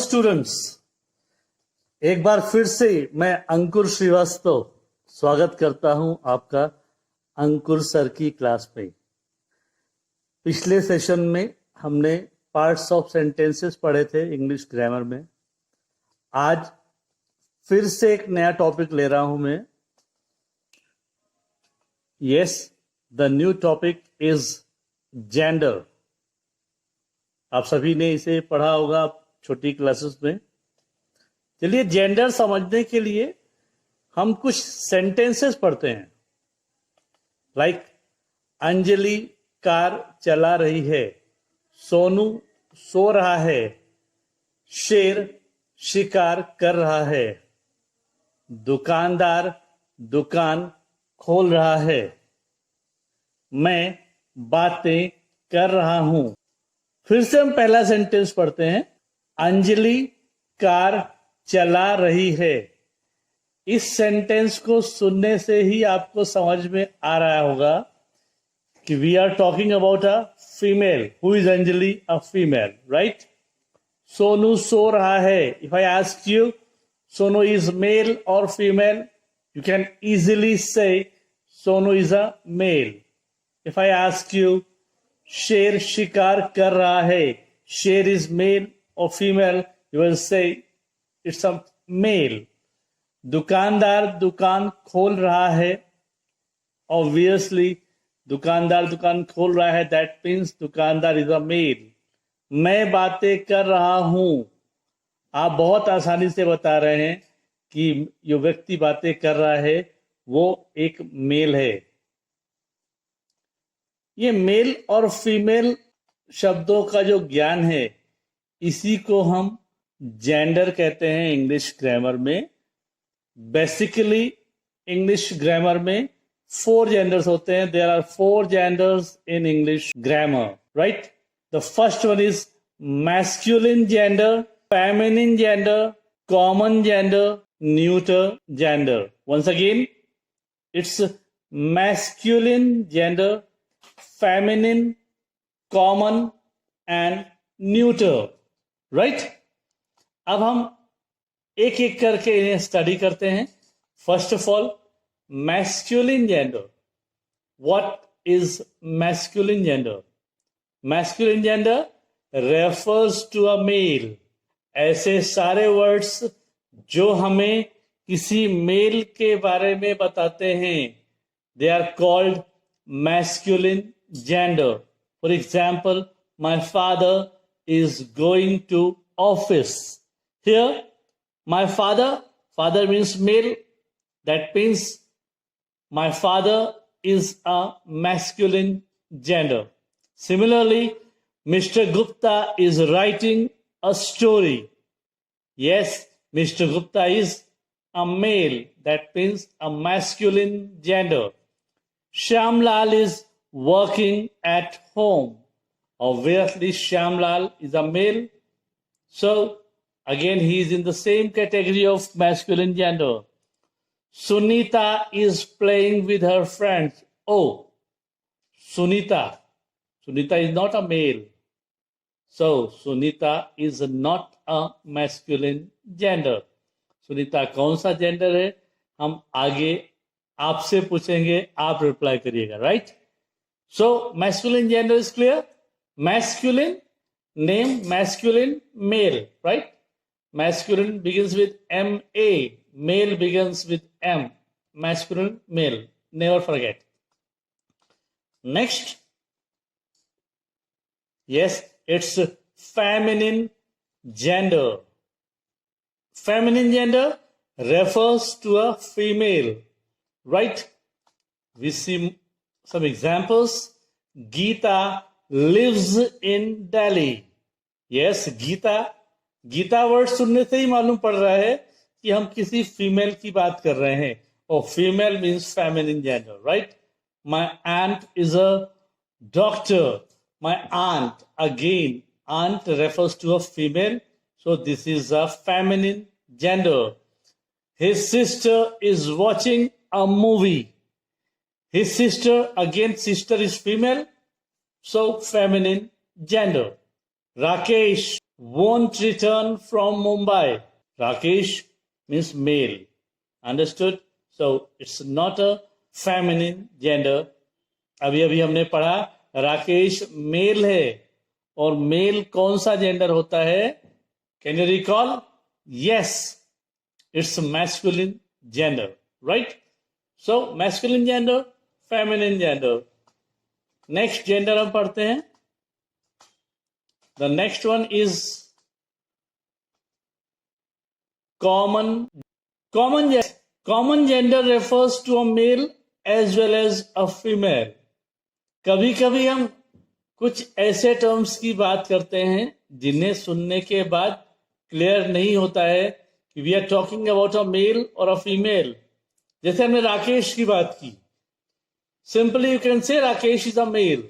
Students, एक बार फिर से मैं अंकुर श्रीवास्तव स्वागत करता हूं आपका अंकुर सर की क्लास में। पिछले सेशन में हमने पार्ट्स ऑफ सेंटेंसेस पढ़े थे इंग्लिश ग्रामर में। आज फिर से एक नया टॉपिक ले रहा हूं मैं। Yes, the new topic is gender. आप सभी ने इसे पढ़ा होगा छोटी क्लासेस में। चलिए, जेंडर समझने के लिए हम कुछ सेंटेंसेस पढ़ते हैं। लाइक अंजलि कार चला रही है, सोनू सो रहा है, शेर शिकार कर रहा है, दुकानदार दुकान खोल रहा है, मैं बातें कर रहा हूं। फिर से हम पहला सेंटेंस पढ़ते हैं। अंजलि कार चला रही है। इस सेंटेंस को सुनने से ही आपको समझ में आ रहा होगा कि we are talking about a female. Who is Anjali? A female, right? Sonu सो रहा है। If I ask you Sonu is male और female, you can easily say Sonu is a male. If I ask you, शेर शिकार कर रहा है, शेर is male or female, you will say it's a male. दुकानदार दुकान खोल रहा है, obviously दुकानदार दुकान खोल रहा है, that means दुकानदार is a male. मैं बातें कर रहा हूं। आप बहुत आसानी से बता रहे हैं कि जो व्यक्ति बातें कर रहा है वो एक मेल है। ये मेल और फीमेल शब्दों का जो ज्ञान है, इसी को हम जेंडर कहते हैं इंग्लिश ग्रामर में। बेसिकली इंग्लिश ग्रामर में 4 जेंडर्स होते हैं। There are 4 genders in English grammar, right? The first one is masculine gender, feminine gender, common gender, neuter gender. Once again, it's masculine gender, feminine, common and neuter, right? अब हम एक एक करके इन्हें study करते हैं। First of all, masculine gender. What is masculine gender? Masculine gender refers to a male. ऐसे सारे वर्ड्स जो हमें किसी मेल के बारे में बताते हैं, they are called masculine gender. For example, my father is going to office. Here my father means male, that means my father is a masculine gender. Similarly, mister Gupta is writing a story. Yes, Mr. Gupta is a male. That means a masculine gender. Shyamlal is working at home. Obviously, Shyamlal is a male. So, again, he is in the same category of masculine gender. Sunita is playing with her friends. Oh, Sunita. Sunita is not a male. So, Sunita is not a masculine gender. Sunita कौन सा gender है, हम आगे आपसे पूछेंगे, आप reply करिएगा, right? So masculine gender is clear. Masculine name, masculine male, right? Masculine begins with MA, male begins with M, masculine male, never forget. Next, yes, it's feminine gender. Feminine gender refers to a female, right? We see some examples. Geeta lives in Delhi. Yes, Geeta word सुनने से ही मालूम पड़ रहा है कि हम किसी female की बात कर रहे हैं। और female means feminine gender, right? My aunt is a doctor. My aunt, again, aunt refers to a female, so this is a feminine gender. His sister is watching a movie. His sister, again, sister is female, so feminine gender. Rakesh won't return from Mumbai. Rakesh means male. Understood? So it's not a feminine gender. अभी अभी हमने पढ़ा Rakesh mail है, और mail कौन सा gender होता है? Can you recall? Yes, it's masculine gender, right? So masculine gender, feminine gender. Next gender हम पढ़ते हैं. The next one is common. Common gender refers to a male as well as a female. कभी कभी हम कुछ ऐसे terms की बात करते हैं जिन्हें सुनने के बाद क्लियर नहीं होता है कि we are talking about a male और अ फीमेल. जैसे हमने राकेश की बात की, सिंपली यू कैन से राकेश इज अ मेल.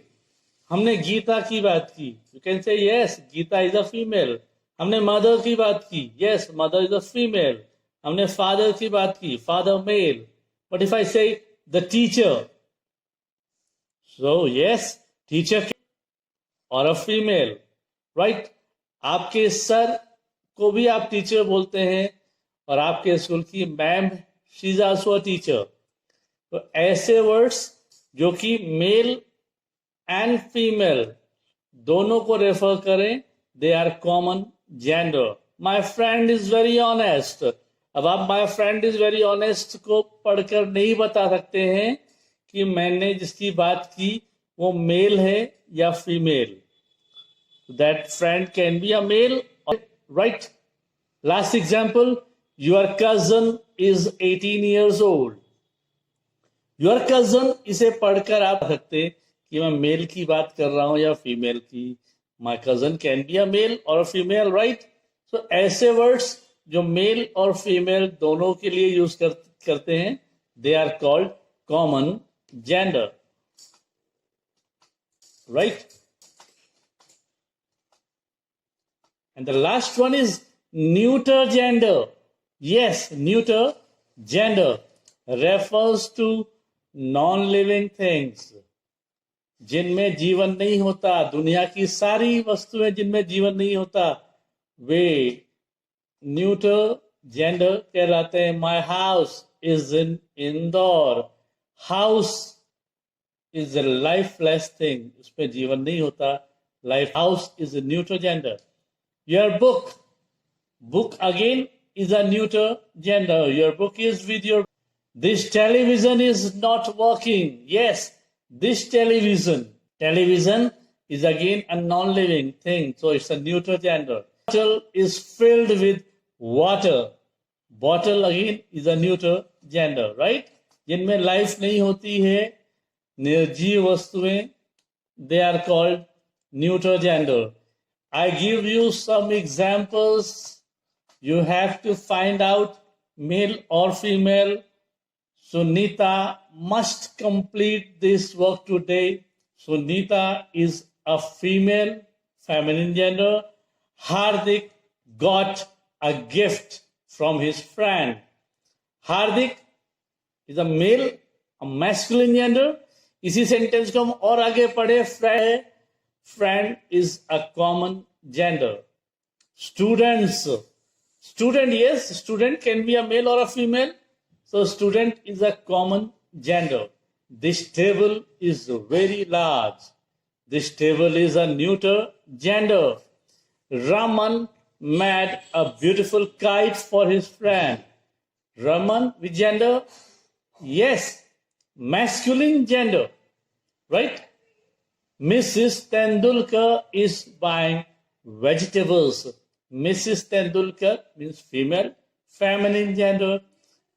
हमने गीता की बात की, you can say yes Gita is a female. हमने मदर की बात की, yes mother is a female. हमने फादर की बात की, father male. But if I say the teacher, so yes, teacher or a female, right? आपके सर को भी आप टीचर बोलते हैं, और आपके स्कूल की ma'am she is also a teacher. तो ऐसे वर्ड्स जो कि मेल एंड फीमेल दोनों को रेफर करें, they are common gender. My friend is very honest. अब आप my friend is very honest को पढ़कर नहीं बता सकते हैं कि मैंने जिसकी बात की वो मेल है या female. That friend can be a male, right? Last example, your cousin is 18 years old. Your cousin, इसे पढ़कर आप सकते कि मैं मेल की बात कर रहा हूं या फीमेल की. My cousin can be a male और अ फीमेल, राइट? सो ऐसे वर्ड्स जो मेल और फीमेल दोनों के लिए यूज करते हैं, they are called common gender, right? And the last one is neuter gender. Yes, neuter gender refers to non-living things, जिनमें जीवन नहीं होता. दुनिया की सारी वस्तुएं जिनमें जीवन नहीं होता, वे न्यूटर जेंडर कहलाते हैं. My house is in Indore. House is a lifeless thing, उसमें जीवन नहीं होता. Life house is a neuter gender. Your book again is a neuter gender. Your book is with your. This television is not working. Yes, this television is again a non-living thing, so it's a neuter gender. Bottle is filled with water. Bottle again is a neuter gender, right? जिनमें life नहीं होती है, निर्जीव वस्तुएं, they are called neuter gender. I give you some examples. You have to find out male or female. Sunita must complete this work today. Sunita is a female, feminine gender. Hardik got a gift from his friend. Hardik is a male, a masculine gender. इसी sentence को हम और आगे पढ़े. Friend is a common gender. Students. Student, yes, student can be a male or a female. So student is a common gender. This table is very large. This table is a neuter gender. Raman made a beautiful kite for his friend. Raman with gender? Yes, masculine gender. Right? Mrs. Tendulkar is buying vegetables. Mrs. Tendulkar means female, feminine gender.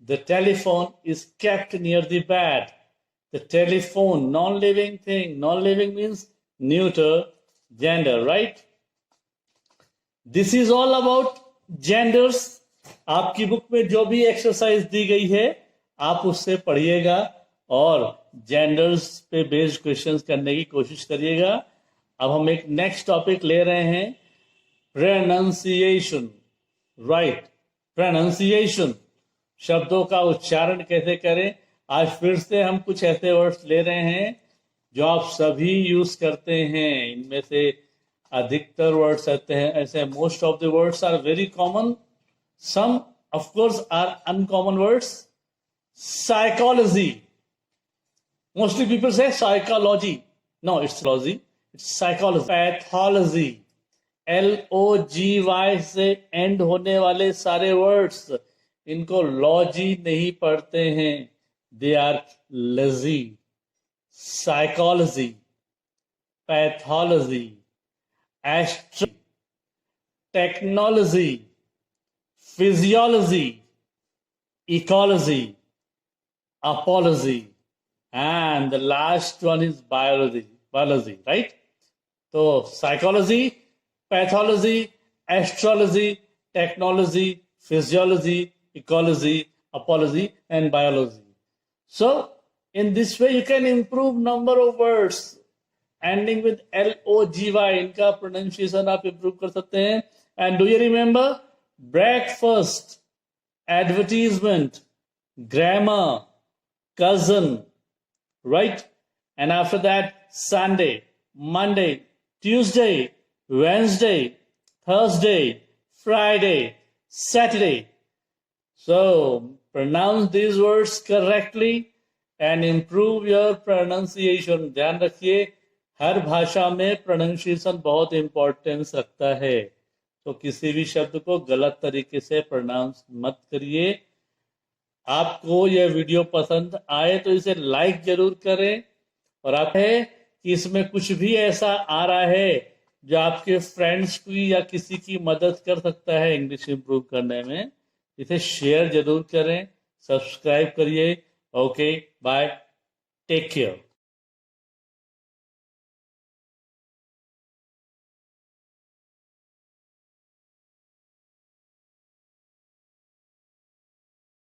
The telephone is kept near the bed. The telephone, non-living thing. Non-living means neuter gender, right? This is all about genders. आपकी book में जो भी exercise दी गई है, आप उससे पढ़िएगा और जेंडर्स पे बेस्ड क्वेश्चंस करने की कोशिश करिएगा. अब हम एक नेक्स्ट टॉपिक ले रहे हैं, प्रोनाउंसिएशन. राइट, प्रोनाउंसिएशन, शब्दों का उच्चारण कैसे करें. आज फिर से हम कुछ ऐसे वर्ड्स ले रहे हैं जो आप सभी यूज करते हैं. इनमें से अधिकतर वर्ड्स रहते हैं ऐसे. Most of the words are very common, some of course are uncommon words. Psychology, mostly people से psychology, no it's logy, it's psychology. Pathology, LOGY से एंड होने वाले सारे वर्ड्स, इनको लॉजी नहीं पढ़ते हैं, they are lazy. Psychology, pathology, astrology, technology, physiology, ecology, apology, and the last one is biology, right? So psychology, pathology, astrology, technology, physiology, ecology, apology, and biology. So in this way you can improve number of words ending with LOGY. इनका pronunciation आप improve कर सकते हैं. And do you remember breakfast, advertisement, grammar, cousin, right? And after that, Sunday, Monday, Tuesday, Wednesday, Thursday, Friday, Saturday. So pronounce these words correctly and improve your pronunciation. ध्यान रखिए, हर भाषा में pronunciation बहुत importance रखता है. तो किसी भी शब्द को गलत तरीके से प्रोनाउंस मत करिए. आपको यह वीडियो पसंद आए तो इसे लाइक जरूर करें. और आप है कि इसमें कुछ भी ऐसा आ रहा है जो आपके फ्रेंड्स की या किसी की मदद कर सकता है इंग्लिश इंप्रूव करने में, इसे शेयर जरूर करें, सब्सक्राइब करिए. Okay, bye, take care.